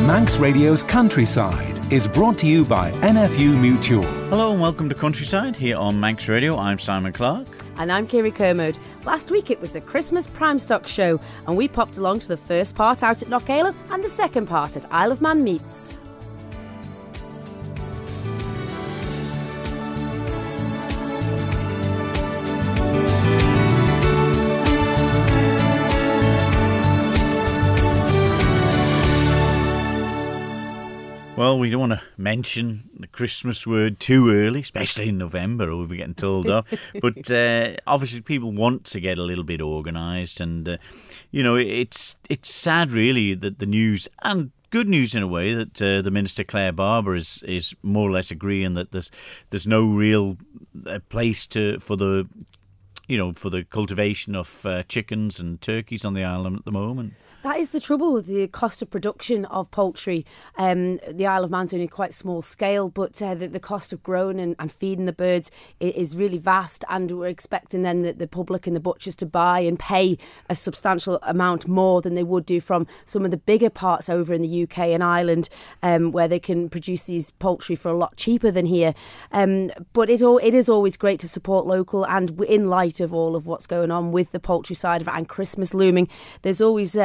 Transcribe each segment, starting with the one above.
Manx Radio's Countryside is brought to you by NFU Mutual. Hello and welcome to Countryside here on Manx Radio. I'm Simon Clark. And I'm Kirree. Last week it was the Christmas Primestock Show and we popped along to the first part out at Knockaloe and the second part at Isle of Man Meets. Well, we don't want to mention the Christmas word too early, especially in November, or we'll be getting told off. But obviously people want to get a little bit organised and, it's sad really that the news, and good news in a way, that the Minister Claire Barber is more or less agreeing that there's no real place for the cultivation of chickens and turkeys on the island at the moment. That is the trouble with the cost of production of poultry. The Isle of Man's only quite small scale, but the cost of growing and feeding the birds is really vast, and we're expecting then the public and the butchers to buy and pay a substantial amount more than they would do from some of the bigger parts over in the UK and Ireland, where they can produce these poultry for a lot cheaper than here. But it is always great to support local, and in light of all of what's going on with the poultry side of it and Christmas looming, there's always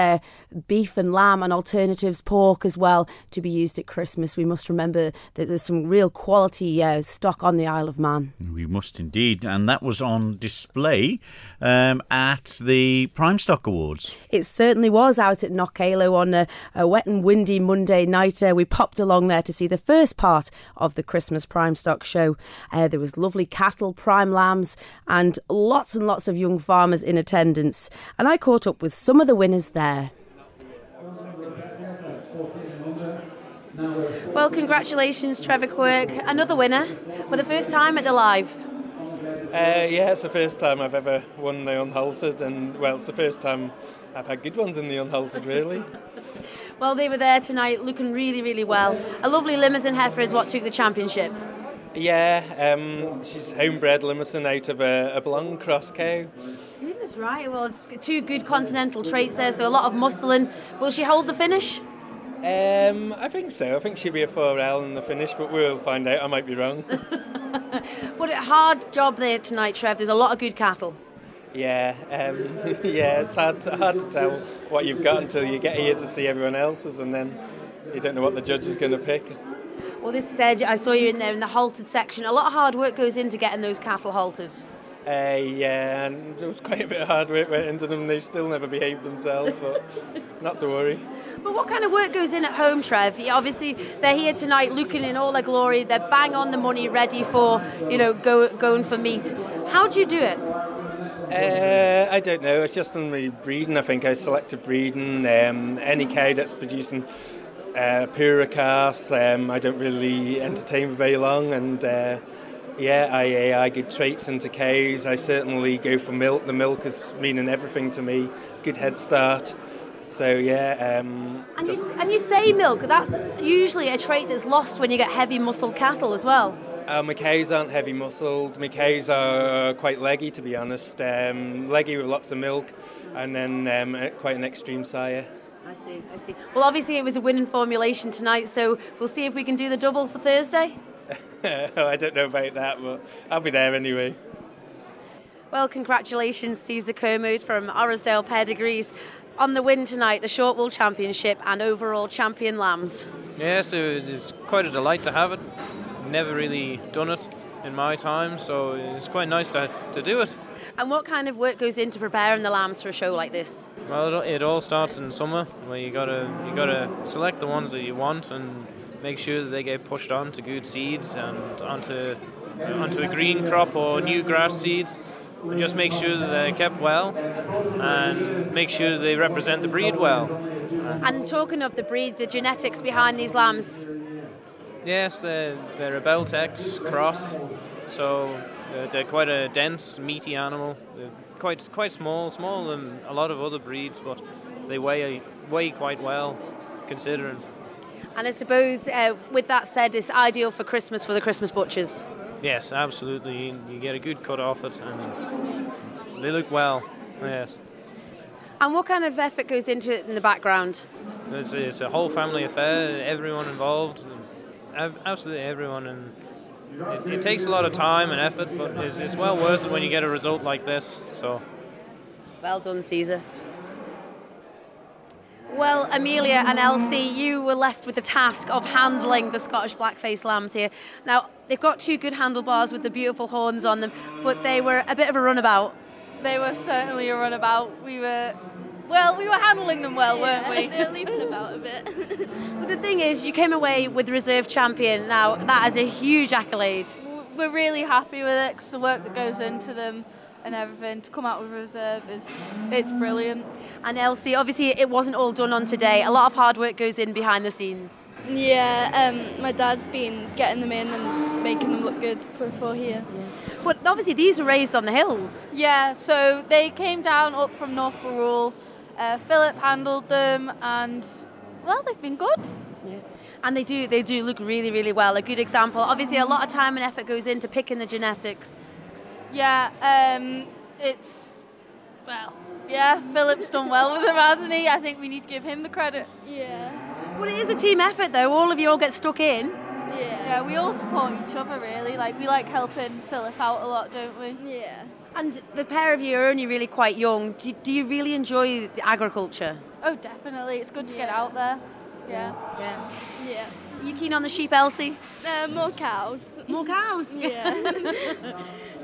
beef and lamb and alternatives, pork as well, to be used at Christmas. We must remember that there's some real quality stock on the Isle of Man. We must indeed, and that was on display at the Primestock Awards. It certainly was out at Knockaloe on a wet and windy Monday night. We popped along there to see the first part of the Christmas Primestock Show. There was lovely cattle, prime lambs, and lots of young farmers in attendance. And I caught up with some of the winners there. Well, congratulations, Trevor Quirk, another winner for the first time at the Live. Yeah, it's the first time I've ever won the Unhalted, and well, it's the first time I've had good ones in the Unhalted, really. Well, they were there tonight, looking really, really well. A lovely Limousin heifer is what took the championship. Yeah, she's homebred Limousin out of a blonde cross cow. That's right. Well, it's two good continental traits there, so a lot of muscling. Will she hold the finish? I think so. I think she'll be a 4L in the finish, but we'll find out. I might be wrong. But a hard job there tonight, Trev. There's a lot of good cattle. Yeah, it's hard to tell what you've got until you get here to see everyone else's, and then you don't know what the judge is going to pick. Well, this said, I saw you in there in the halted section. A lot of hard work goes into getting those cattle halted. Yeah, and there was quite a bit of hard work went into them. They still never behaved themselves, but not to worry. But what kind of work goes in at home, Trev? Obviously, they're here tonight looking in all their glory. They're bang on the money, ready for, going for meat. How do you do it? I don't know. It's just in the breeding, I think. I selective breeding. Any cow that's producing poorer calves, I don't really entertain for very long. And I give traits into cows. I certainly go for milk. The milk is meaning everything to me. Good head start. So yeah. And you say milk. That's usually a trait that's lost when you get heavy muscled cattle as well. My cows aren't heavy muscled. My cows are quite leggy, to be honest. Leggy with lots of milk, and then quite an extreme sire. I see. Well, obviously it was a winning formulation tonight, so we'll see if we can do the double for Thursday. I don't know about that, but I'll be there anyway. Well, congratulations, Caesar Kermode from Orrisdale Pedigrees, on the win tonight, the Short Wool Championship and overall champion lambs. Yes, it's quite a delight to have it. Never really done it in my time, so it's quite nice to do it. And what kind of work goes into preparing the lambs for a show like this? Well, it all starts in summer, where you gotta select the ones that you want and make sure that they get pushed onto good seeds and onto a green crop or new grass seeds. And just make sure that they're kept well and make sure they represent the breed well. And talking of the breed, the genetics behind these lambs? Yes, they're a Beltex cross, so they're quite a dense, meaty animal. They're quite small, smaller than a lot of other breeds, but they weigh quite well, considering. And I suppose, with that said, it's ideal for Christmas for the Christmas butchers. Yes, absolutely. You get a good cut off it, and they look well. Yes. And what kind of effort goes into it in the background? It's a whole family affair. Everyone involved, absolutely everyone, and it takes a lot of time and effort, but it's well worth it when you get a result like this. So, well done, Caesar. Well, Amelia and Elsie, you were left with the task of handling the Scottish black-faced lambs here. Now, they've got two good handlebars with the beautiful horns on them, but they were a bit of a runabout. They were certainly a runabout. We were handling them well, weren't we? They were leaping about a bit. But the thing is, you came away with reserve champion. Now, that is a huge accolade. We're really happy with it because the work that goes into them and everything, to come out with reserve, it's brilliant. And Elsie, obviously it wasn't all done on today. A lot of hard work goes in behind the scenes. Yeah, my dad's been getting them in and making them look good before here. Yeah. But obviously these were raised on the hills. Yeah, so they came down up from North Barrule. Philip handled them and, well, they've been good. Yeah. And they do look really, really well. A good example. Obviously a lot of time and effort goes into picking the genetics. Yeah, Philip's done well with them, hasn't he? I think we need to give him the credit. Yeah. Well, it is a team effort, though. All of you all get stuck in. Yeah, we all support each other, really. Like, we like helping Philip out a lot, don't we? Yeah. And the pair of you are only really quite young. Do you really enjoy the agriculture? Oh, definitely. It's good to get out there. Yeah. Yeah. Are you keen on the sheep, Elsie? More cows. More cows? Yeah.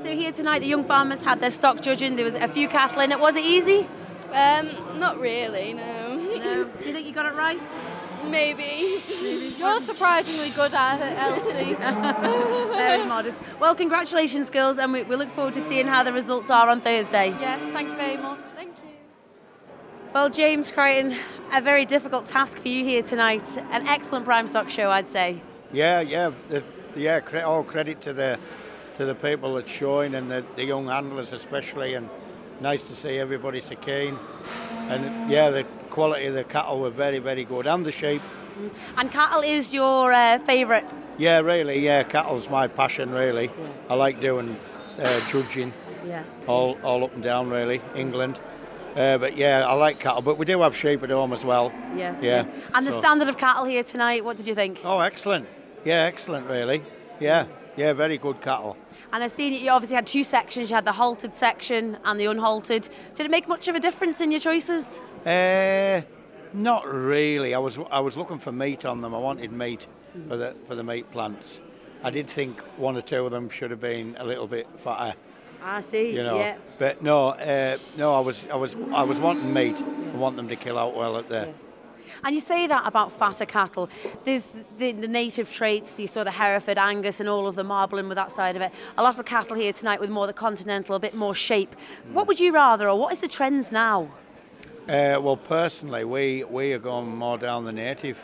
So here tonight, the young farmers had their stock judging. There was a few cattle in it. Was it easy? Not really, no. No. Do you think you got it right? Maybe. You're surprisingly good at it, Elsie. Very modest. Well, congratulations, girls, and we look forward to seeing how the results are on Thursday. Yes, thank you very much. Thank you. Well, James Crichton, a very difficult task for you here tonight. An excellent Primestock show, I'd say. Yeah. All credit to the people that's showing and the young handlers especially, and nice to see everybody so keen. And yeah, the quality of the cattle were very, very good, and the sheep. And cattle is your favourite? Yeah, really. Yeah, cattle's my passion, really. Yeah. I like doing judging. Yeah. All up and down, really. England. But yeah, I like cattle, but we do have sheep at home as well. Yeah. And the standard of cattle here tonight, what did you think? Oh, excellent. Yeah, excellent, really. Yeah, very good cattle. And I've seen you obviously had two sections. You had the halted section and the unhalted. Did it make much of a difference in your choices? Not really. I was looking for meat on them. I wanted meat for the meat plants. I did think one or two of them should have been a little bit fatter. I see. Yeah. But no. I was wanting meat. I want them to kill out well at the. Yeah. And you say that about fatter cattle. There's the native traits, you saw the Hereford, Angus and all of the marbling with that side of it. A lot of cattle here tonight with more the continental, a bit more shape. What would you rather, or what is the trends now? Well, personally, we are going more down the native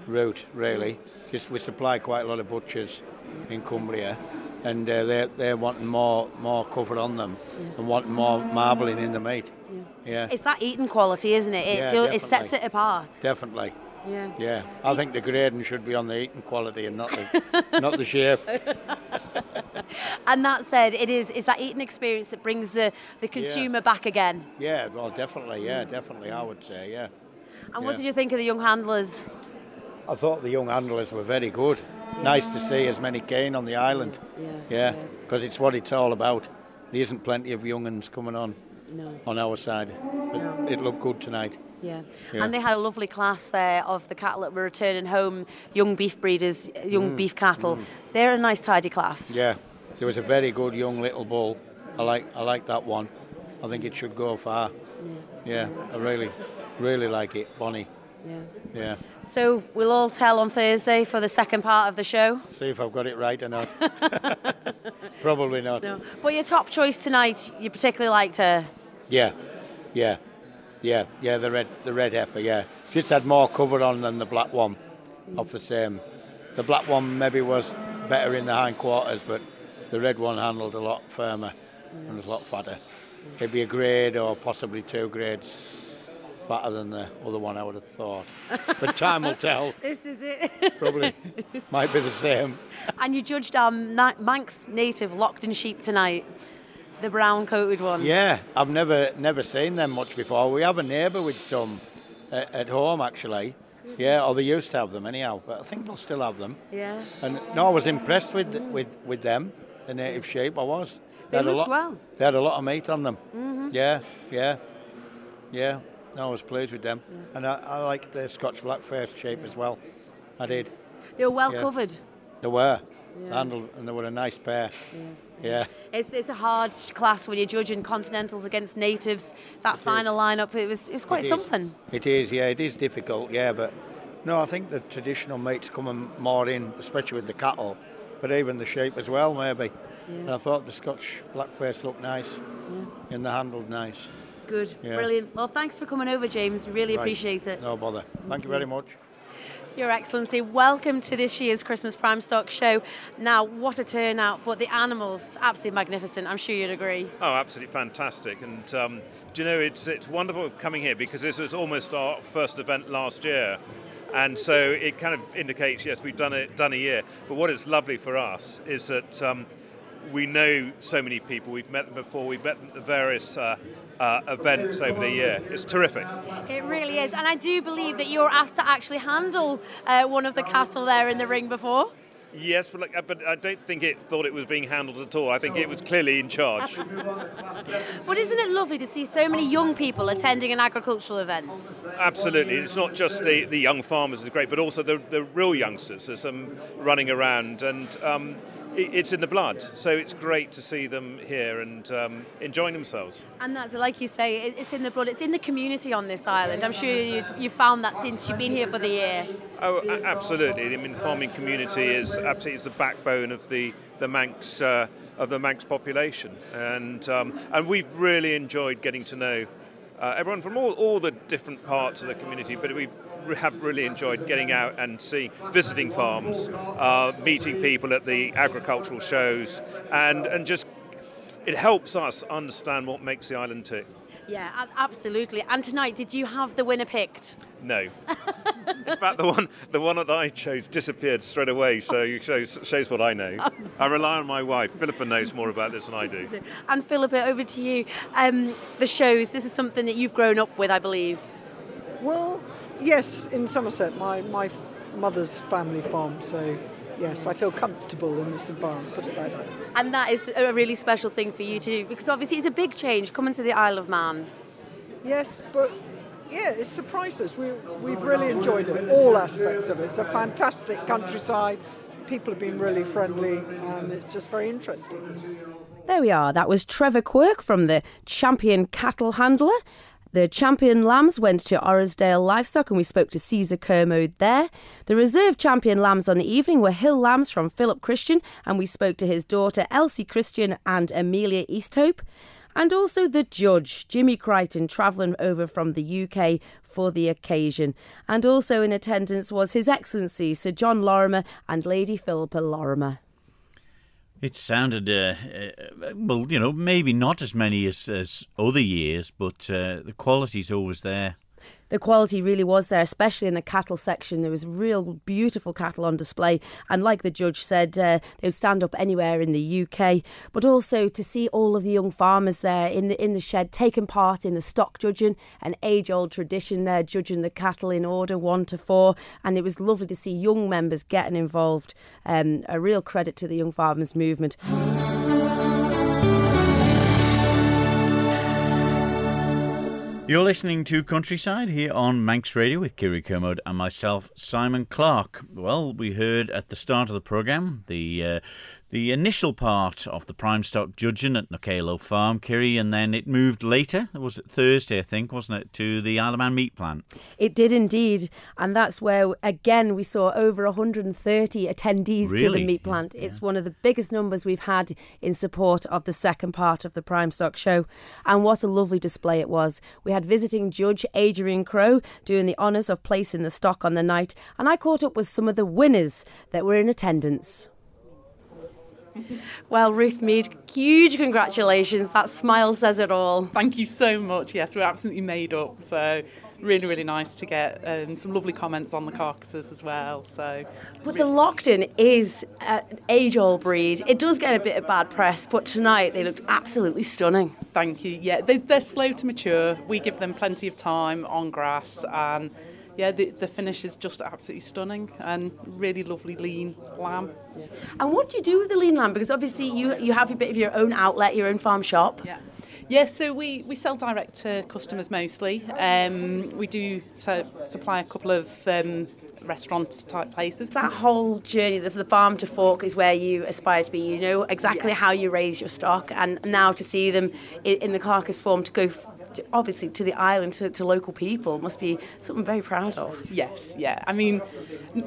route, really. Just we supply quite a lot of butchers in Cumbria, and they're wanting more cover on them and wanting more marbling in the meat. Yeah. It's that eating quality, isn't it? It sets it apart. Definitely. Yeah. I think the grading should be on the eating quality and not the shape. And that said, it's that eating experience that brings the consumer back again. Yeah, well, definitely. Yeah, definitely. I would say. Yeah. And what did you think of the young handlers? I thought the young handlers were very good. Nice to see as many keen on the island. Yeah. Because it's what it's all about. There isn't plenty of young uns coming on. No. On our side. But it looked good tonight. Yeah. And they had a lovely class there of the cattle that were returning home, young beef breeders, young beef cattle. They're a nice tidy class. Yeah. There was a very good young little bull. I like that one. I think it should go far. Yeah. I really like it. Bonnie. Yeah. So we'll all tell on Thursday for the second part of the show. See if I've got it right or not. Probably not. No. But your top choice tonight, you particularly liked her. Yeah. The red heifer. Yeah, just had more cover on than the black one. Of the same. The black one maybe was better in the hindquarters, but the red one handled a lot firmer and was a lot fatter. It'd be a grade or possibly 2 grades fatter than the other one, I would have thought. But time will tell. This is it. Probably might be the same. And you judged our Manx native Lockton sheep tonight, the brown coated ones. Yeah, I've never seen them much before. We have a neighbour with some, at home actually. Yeah, or they used to have them anyhow, but I think they'll still have them. Yeah. And no, I was impressed with them, the native sheep. I was. They looked well. They had a lot of meat on them. Mm-hmm. Yeah. No, I was pleased with them, and I liked the Scotch black-faced sheep as well. I did. They were well covered. They were. Handled, and they were a nice pair. Yeah. It's a hard class when you're judging continentals against natives. That final lineup, it was quite something. It is, yeah. It is difficult, yeah. But no, I think the traditional meat's coming more in, especially with the cattle, but even the sheep as well, maybe. Yeah. And I thought the Scotch blackface looked nice, and they handled nice. Good, brilliant. Well, thanks for coming over, James. Really appreciate it. No bother. Thank you very much. Your Excellency, welcome to this year's Christmas Primestock Show. Now, what a turnout, but the animals, absolutely magnificent. I'm sure you'd agree. Oh, absolutely fantastic. And do you know, it's wonderful coming here because this was almost our first event last year. And so it kind of indicates, yes, we've done a year. But what is lovely for us is that we know so many people. We've met them before. We've met them at the various events over the year. It's terrific. It really is. And I do believe that you were asked to actually handle one of the cattle there in the ring before. Yes, but I don't think it thought it was being handled at all. I think it was clearly in charge. But isn't it lovely to see so many young people attending an agricultural event? Absolutely. It's not just the young farmers is great, but also the real youngsters. There's some running around, and it's in the blood. So it's great to see them here and enjoying themselves. And that's, like you say, it's in the blood. It's in the community on this island. I'm sure you found that since you've been here for the year. Oh, absolutely. I mean, the farming community is absolutely the backbone of the Manx population, and we've really enjoyed getting to know everyone from all the different parts of the community. But we have really enjoyed getting out and visiting farms, meeting people at the agricultural shows, and just it helps us understand what makes the island tick. Yeah, absolutely. And tonight, did you have the winner picked? No. In fact, the one that I chose disappeared straight away, so it shows what I know. I rely on my wife. Philippa knows more about this than I do. And Philippa, over to you. The shows, this is something that you've grown up with, I believe. Well, yes, in Somerset, my mother's family farm, so yes, I feel comfortable in this environment, put it like that. And that is a really special thing for you to do, because obviously it's a big change coming to the Isle of Man. Yes, but yeah, it surprised us. We've really enjoyed it, all aspects of it. It's a fantastic countryside, people have been really friendly, and it's just very interesting. There we are, that was Trevor Quirk from the Champion Cattle Handler. The champion lambs went to Orrisdale Livestock and we spoke to Caesar Kermode there. The reserve champion lambs on the evening were Hill Lambs from Philip Christian and we spoke to his daughter Elsie Christian and Amelia Easthope. And also the judge, Jimmy Crichton, travelling over from the UK for the occasion. And also in attendance was His Excellency Sir John Lorimer and Lady Philippa Lorimer. It sounded, well, you know, maybe not as many as other years, but the quality's always there. The quality really was there, especially in the cattle section. There was real beautiful cattle on display. And like the judge said, they would stand up anywhere in the UK. But also to see all of the young farmers there in the shed taking part in the stock judging, an age-old tradition there, judging the cattle in order 1 to 4. And it was lovely to see young members getting involved. A real credit to the young farmers movement. You're listening to Countryside here on Manx Radio with Kirree Kermode and myself, Simon Clark. Well, we heard at the start of the programme the initial part of the Primestock judging at Knockaloe Farm, Kirree, and then it moved later, was it Thursday, I think, wasn't it, to the Isle of Man meat plant? It did indeed, and that's where, again, we saw over 130 attendees to the meat plant. Yeah. It's one of the biggest numbers we've had in support of the second part of the Primestock show, and what a lovely display it was. We had visiting judge Adrian Crowe doing the honours of placing the stock on the night, and I caught up with some of the winners that were in attendance. Well, Ruth Mead, huge congratulations. That smile says it all. Thank you so much. Yes, we're absolutely made up. So really, really nice to get some lovely comments on the carcasses as well. So, but the Lockton is an age-old breed. It does get a bit of bad press, but tonight they looked absolutely stunning. Thank you. Yeah, they're slow to mature. We give them plenty of time on grass, and yeah, the finish is just absolutely stunning and really lovely lean lamb. Yeah. And what do you do with the lean lamb? Because obviously you have a bit of your own outlet, your own farm shop. Yeah. Yeah, so we sell direct to customers mostly. We do supply a couple of restaurant type places. That whole journey of the farm to fork is where you aspire to be. You know exactly how you raise your stock, and now to see them in the carcass form to go obviously to the island, to local people, must be something very proud of. Yes, yeah. I mean,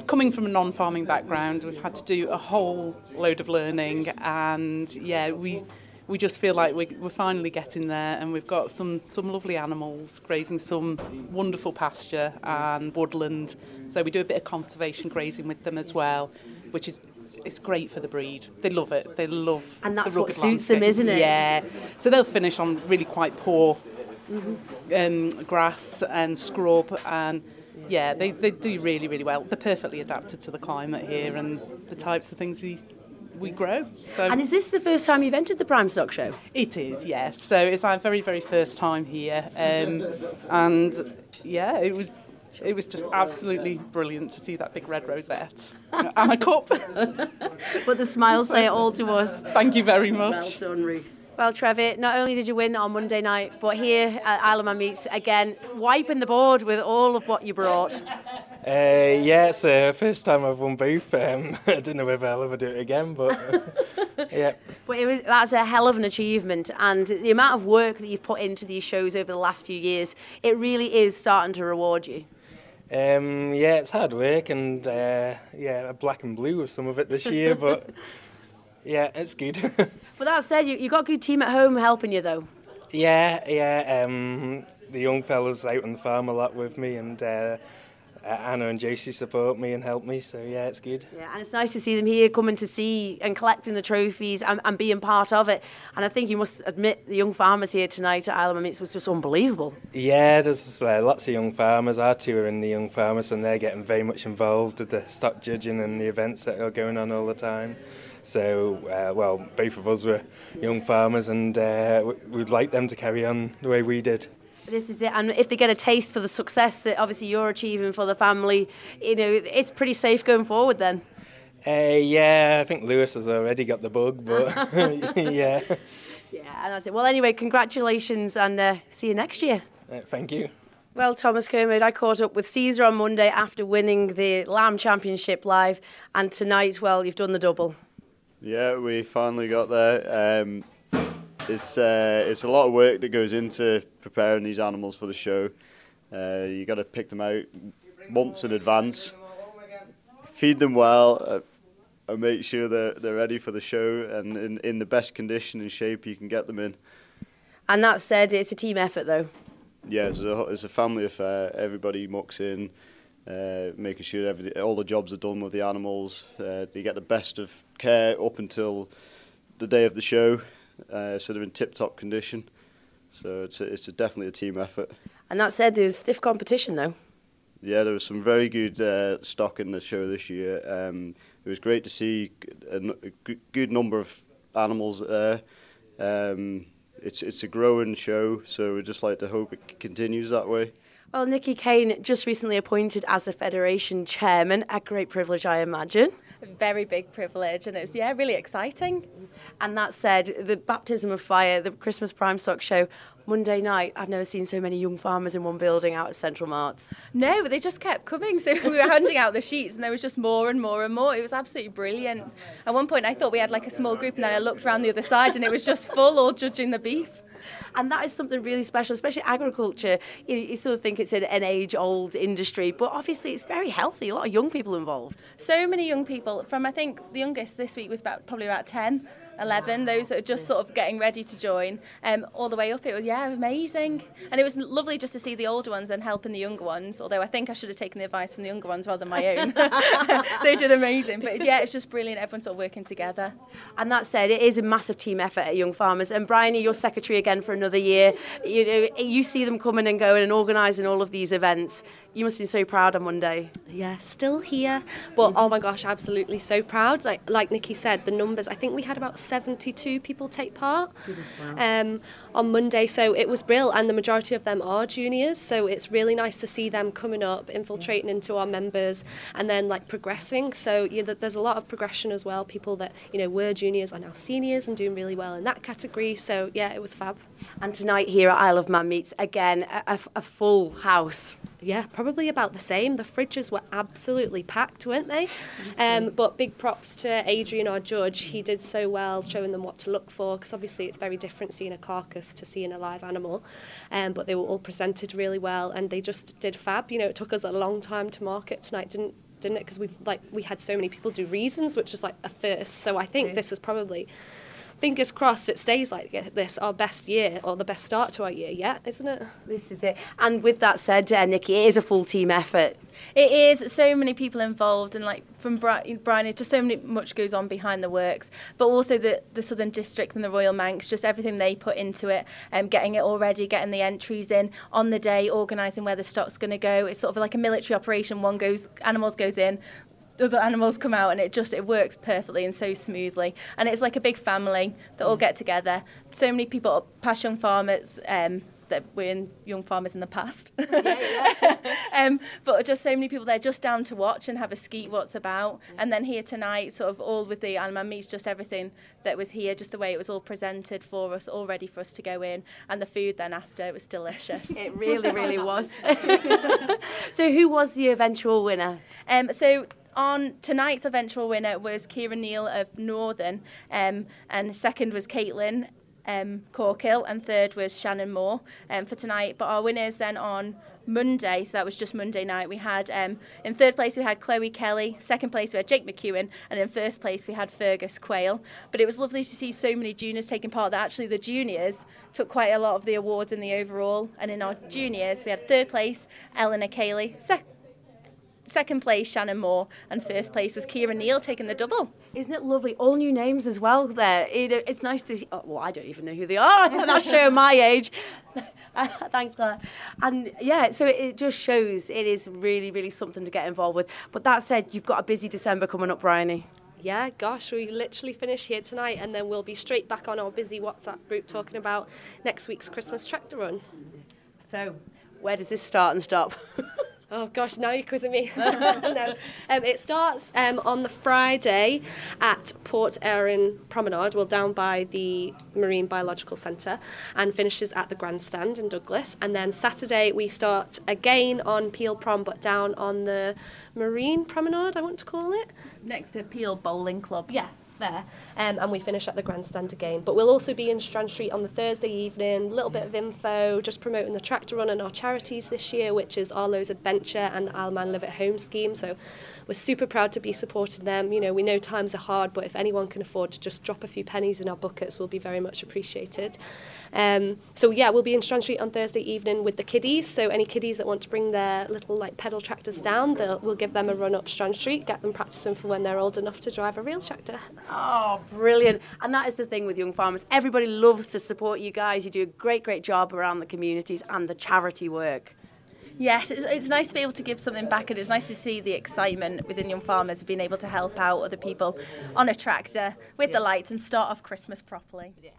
coming from a non-farming background, we've had to do a whole load of learning, and yeah, we just feel like we're finally getting there, and we've got some lovely animals grazing some wonderful pasture and woodland. So we do a bit of conservation grazing with them as well, which is it's great for the breed. They love it. They love and that's the what rugged suits landscape. them, isn't it? Yeah. So they'll finish on really quite poor grass and scrub, and yeah, they do really, really well. They're perfectly adapted to the climate here and the types of things we grow. So, and is this the first time you've entered the Primestock Show? It is, yes. So it's our very, very first time here, and yeah, it was just absolutely brilliant to see that big red rosette and a cup. But the smiles say it all to us. Thank you very much. Well done, Ruth. Well, Trevor, not only did you win on Monday night, but here at Isle of Man Meats, again, wiping the board with all of what you brought. Yeah, it's the first time I've won both. I don't know whether I'll ever do it again, but yeah. But that's a hell of an achievement, and the amount of work that you've put into these shows over the last few years, it really is starting to reward you. Yeah, it's hard work, and yeah, black and blue with some of it this year, but yeah, it's good. But that said, you got a good team at home helping you, though. Yeah. The young fellas out on the farm a lot with me, and Anna and Josie support me and help me, so yeah, it's good. Yeah, and it's nice to see them here coming to see and collecting the trophies and being part of it. And I think you must admit the young farmers here tonight at Isle of Man Meats was just unbelievable. Yeah, there's lots of young farmers. Our two are in the young farmers, and they're getting very much involved with the stock judging and the events that are going on all the time. So, well, both of us were young farmers, and we'd like them to carry on the way we did. This is it, and if they get a taste for the success that obviously you're achieving for the family, you know, it's pretty safe going forward then. Yeah, I think Lewis has already got the bug, but yeah. Yeah, and that's it. Well, anyway, congratulations, and see you next year. Thank you. Well, Thomas Kermode, I caught up with Caesar on Monday after winning the Lamb Championship live, and tonight, well, you've done the double. Yeah, we finally got there. It's a lot of work that goes into preparing these animals for the show. You got to pick them out months in advance, feed them well, and make sure they're ready for the show and in the best condition and shape you can get them in. And that said, it's a team effort, though. Yeah, it's a family affair. Everybody mucks in, making sure all the jobs are done with the animals. They get the best of care up until the day of the show. So they're in tip-top condition. So it's definitely a team effort. And that said, there was stiff competition, though. Yeah, there was some very good stock in the show this year. It was great to see a good number of animals there. It's a growing show, so we'd just like to hope it continues that way. Well, Nikki Kane just recently appointed as the Federation Chairman. A great privilege, I imagine. A very big privilege, and it was, really exciting. And that said, the baptism of fire, the Christmas Primestock Show, Monday night, I've never seen so many young farmers in one building out at Central Marts. No, they just kept coming, so we were handing out the sheets, and there was just more and more and more. It was absolutely brilliant. At one point, I thought we had like a small group, and then I looked around the other side, and it was just full, all judging the beef. And that is something really special, especially agriculture. You sort of think it's an age-old industry, but obviously it's very healthy. A lot of young people involved. So many young people. From, I think, the youngest this week was probably about 10, 11, those that are just sort of getting ready to join, all the way up. It was, amazing. And it was lovely just to see the older ones and helping the younger ones, although I think I should have taken the advice from the younger ones rather than my own. They did amazing. But it's just brilliant. Everyone's sort of working together. And that said, it is a massive team effort at Young Farmers. And Bryony, you're secretary again for another year. You see them coming and going and organising all of these events. You must have been so proud on Monday. Yeah, still here, but oh my gosh, absolutely so proud. Like Nikki said, the numbers, I think we had about 72 people take part on Monday, so it was brilliant, and the majority of them are juniors, so it's really nice to see them coming up, infiltrating into our members, and then like progressing. So there's a lot of progression as well. People that were juniors are now seniors and doing really well in that category. So yeah, it was fab. And tonight here at Isle of Man Meets, again, a full house. Yeah, probably about the same. The fridges were absolutely packed, weren't they? But big props to Adrian, our judge. He did so well showing them what to look for, because obviously it's very different seeing a carcass to seeing a live animal. But they were all presented really well, and they just did fab. It took us a long time to market tonight, didn't it? Because we had so many people do reasons, which is like a first. So I think this is probably, fingers crossed, it stays like this, our best year, or the best start to our year yet, isn't it? This is it. And with that said, Nikki, it is a full team effort. It is, so many people involved, and like from Brian, just so much goes on behind the works, but also the Southern District and the Royal Manx, just everything they put into it, getting it all ready, getting the entries in on the day, organising where the stock's going to go. It's sort of like a military operation. Animals goes in, other animals come out, and it works perfectly and so smoothly, and it's like a big family that all get together. So many people, past young farmers, that were in young farmers in the past, but just so many people there just down to watch and have a skeet what's about. And then here tonight, sort of all with the Isle of Man Meats, just everything that was here, just the way it was all presented for us, all ready for us to go in, and the food then after, it was delicious. It really, really was. So who was the eventual winner? So on tonight's eventual winner was Kirree Neal of Northern, and second was Caitlin Corkill, and third was Shannon Moore for tonight. But our winners then on Monday, so that was just Monday night, we had in third place we had Chloe Kelly, second place we had Jake McEwen, and in first place we had Fergus Quayle. But it was lovely to see so many juniors taking part, that actually the juniors took quite a lot of the awards in the overall. And in our juniors we had third place Eleanor Cayley, second place Shannon Moore, and first place was Kirree Neal taking the double. Isn't it lovely? All new names as well there. It's nice to see. Oh, well, I don't even know who they are. That's showing my age. Thanks, Claire. And yeah, so it just shows it is really, really something to get involved with. But that said, you've got a busy December coming up, Bryony. Yeah, gosh, we literally finish here tonight, and then we'll be straight back on our busy WhatsApp group talking about next week's Christmas tractor run. So, where does this start and stop? Oh gosh, now you're quizzing me. No. It starts on the Friday at Port Erin Promenade, down by the Marine Biological Centre, and finishes at the Grandstand in Douglas. And then Saturday we start again on Peel Prom, but down on the Marine Promenade, I want to call it. Next to Peel Bowling Club. Yeah. There, and we finish at the Grandstand again. But we'll also be in Strand Street on the Thursday evening, a little bit of info, just promoting the tractor run and our charities this year, which is Arlo's Adventure and Isle Man Live at Home scheme. So we're super proud to be supporting them. We know times are hard, but if anyone can afford to just drop a few pennies in our buckets, will be very much appreciated. So yeah, we'll be in Strand Street on Thursday evening with the kiddies. So any kiddies that want to bring their little pedal tractors down, we'll give them a run up Strand Street, get them practicing for when they're old enough to drive a real tractor. Oh, brilliant. And that is the thing with Young Farmers. Everybody loves to support you guys. You do a great, great job around the communities and the charity work. Yes, it's nice to be able to give something back, and it's nice to see the excitement within Young Farmers of being able to help out other people on a tractor with the lights and start off Christmas properly. Yeah.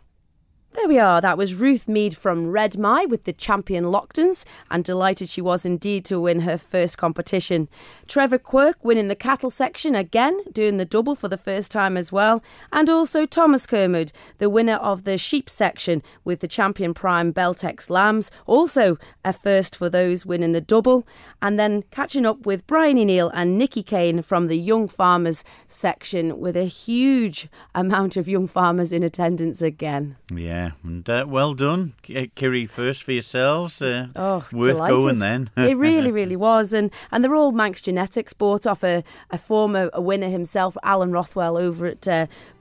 There we are. That was Ruth Mead from Redmai with the champion Lochtons, and delighted she was indeed to win her first competition. Trevor Quirk winning the cattle section again, doing the double for the first time as well. And also Thomas Kermode, the winner of the sheep section with the champion prime Beltex lambs, also a first for those winning the double. And then catching up with Bryony Neal and Nikki Kane from the young farmers section, with a huge amount of young farmers in attendance again. Yeah. And well done, Kirree, first for yourselves. Worth delighted. Going then. It really, really was. And they're all Manx Genetics, bought off a former winner himself, Alan Rothwell, over at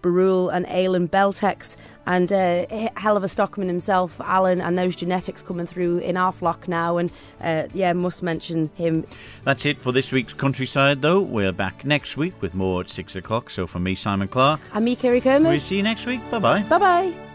Barul and Aylin Beltex. And a hell of a stockman himself, Alan, and those genetics coming through in our flock now. And must mention him. That's it for this week's Countryside, though. We're back next week with more at 6 o'clock. So from me, Simon Clark. And me, Kerry Kermode. We'll see you next week. Bye-bye. Bye-bye.